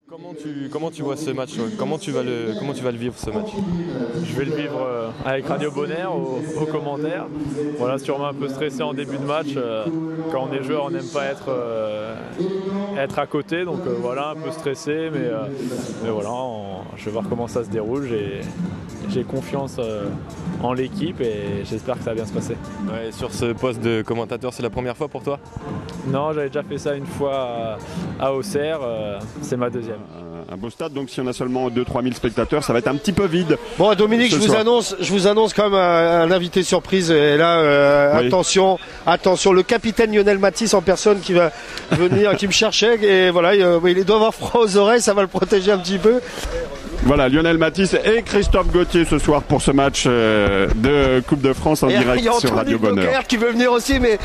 Comment tu vois ce match? Comment tu vas le vivre ce match? Je vais le vivre avec Radio Bonheur aux commentaires. Voilà, sûrement un peu stressé en début de match. Quand on est joueur, on n'aime pas être à côté. Donc voilà, un peu stressé. Mais voilà, je vais voir comment ça se déroule. J'ai confiance en l'équipe et j'espère que ça va bien se passer. Ouais, sur ce poste de commentateur, c'est la première fois pour toi? Non, j'avais déjà fait ça une fois à Auxerre. C'est ma deuxième. Un beau stade, donc si on a seulement 2-3 000 spectateurs, ça va être un petit peu vide. Bon, Dominique, je vous annonce quand même un invité surprise. Et là, oui. attention, le capitaine Lionel Matisse en personne qui va venir, qui me cherchait. Et voilà, il doit avoir froid aux oreilles, ça va le protéger un petit peu. Voilà, Lionel Matisse et Christophe Gauthier ce soir pour ce match de Coupe de France en direct sur Radio Bonheur. Il y a qui veut venir aussi, mais...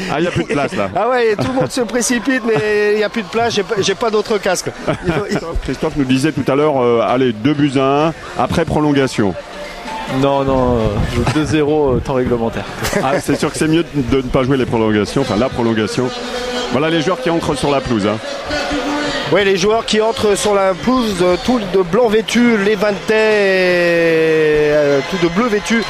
Ah, il n'y a plus de place là. Ah ouais, tout le monde se précipite, mais il n'y a plus de place, j'ai pas d'autre casque. Christophe nous disait tout à l'heure, allez, 2-1 après prolongation. Non, 2-0 temps réglementaire. Ah, c'est sûr que c'est mieux de ne pas jouer les prolongations, enfin la prolongation. Voilà les joueurs qui entrent sur la pelouse. Oui, les joueurs qui entrent sur la pelouse, tout de blanc vêtu, les Vantais, tout de bleu vêtu,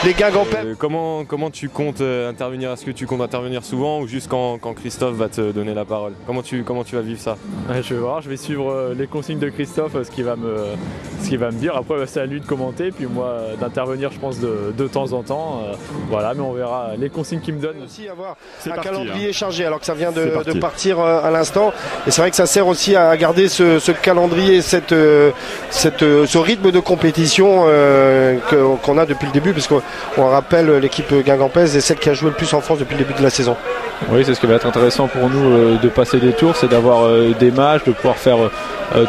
les Guingampais. Comment tu comptes intervenir? Est-ce que tu comptes intervenir souvent ou juste quand Christophe va te donner la parole? Comment tu vas vivre ça? Ouais, je vais voir, je vais suivre les consignes de Christophe, ce qu'il va me dire. Après, c'est à lui de commenter, puis moi d'intervenir, je pense, de temps en temps. Voilà, mais on verra les consignes qu'il me donne. Aussi avoir un calendrier chargé, alors que ça vient de partir à l'instant. Et c'est vrai que ça sert aussi à garder ce calendrier, ce rythme de compétition qu'on a depuis le début, parce qu'on rappelle l'équipe guingampaise est celle qui a joué le plus en France depuis le début de la saison. Oui, c'est ce qui va être intéressant pour nous de passer des tours, c'est d'avoir des matchs, de pouvoir faire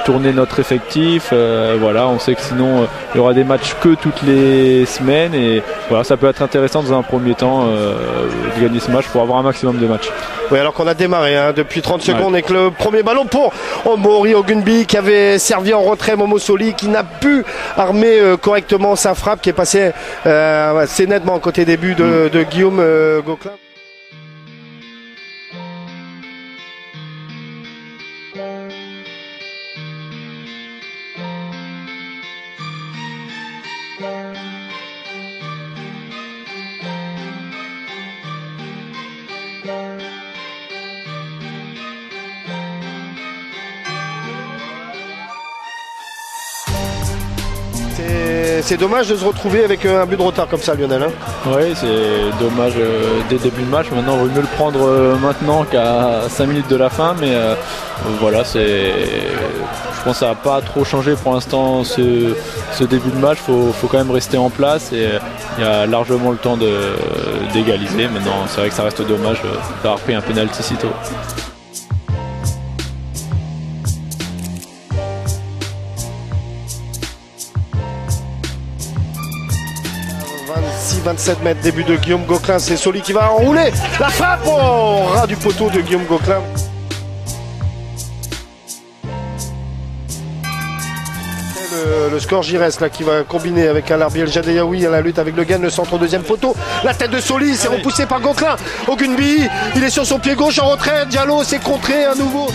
tourner notre effectif. Voilà, on sait que sinon il y aura des matchs que toutes les semaines et voilà, ça peut être intéressant dans un premier temps de gagner ce match pour avoir un maximum de matchs. Oui, alors qu'on a démarré depuis 30 secondes avec le premier ballon pour Omori Ogunbi qui avait servi en retrait Momo Soli, qui n'a pu armer correctement sa frappe, qui est passée assez nettement au côté début de Guillaume Gauquelin. C'est dommage de se retrouver avec un but de retard comme ça, Lionel. Oui, c'est dommage dès le début de match. Maintenant, il vaut mieux le prendre maintenant qu'à 5 minutes de la fin. Mais voilà, je pense que ça n'a pas trop changé pour l'instant ce début de match. Il faut quand même rester en place et il y a largement le temps d'égaliser. Maintenant, c'est vrai que ça reste dommage d'avoir pris un pénalty si tôt. 26-27 mètres, début de Guillaume Gauquelin, c'est Soli qui va enrouler la frappe au ras du poteau de Guillaume Gauquelin. Le score Giresse là qui va combiner avec Alarbi El Jadeyaoui à la lutte avec Le Guen, le centre au deuxième poteau. La tête de Soli, c'est repoussé par Gauquelin. Ogunbi, il est sur son pied gauche en retrait. Diallo s'est contré à nouveau.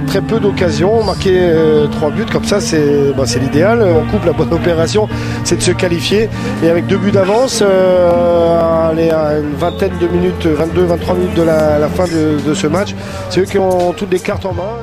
très peu d'occasions, marquer 3 buts comme ça c'est l'idéal. En couple, la bonne opération c'est de se qualifier, et avec 2 buts d'avance, à une vingtaine de minutes, 22-23 minutes de la fin de ce match, c'est eux qui ont toutes les cartes en main.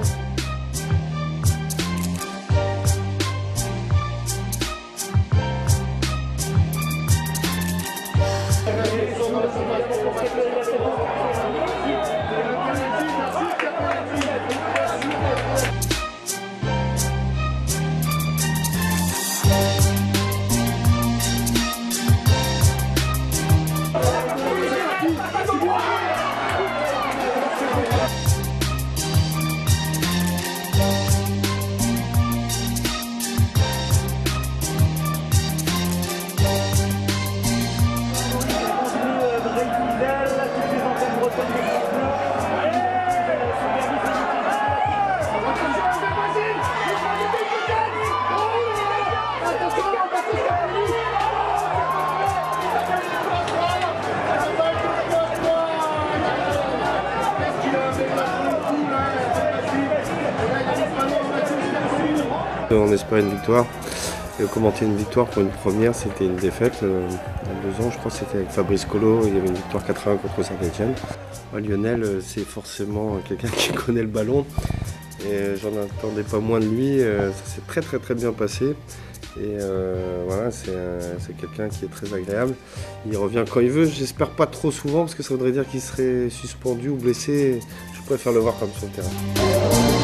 On espérait une victoire, et commenter une victoire pour une première, c'était une défaite. Il y a 2 ans, je crois que c'était avec Fabrice Colo, il y avait une victoire 4-1 contre Saint-Etienne. Lionel, c'est forcément quelqu'un qui connaît le ballon, et j'en attendais pas moins de lui. Ça s'est très bien passé, et voilà, c'est quelqu'un qui est très agréable. Il revient quand il veut, j'espère pas trop souvent, parce que ça voudrait dire qu'il serait suspendu ou blessé. Je préfère le voir comme sur le terrain.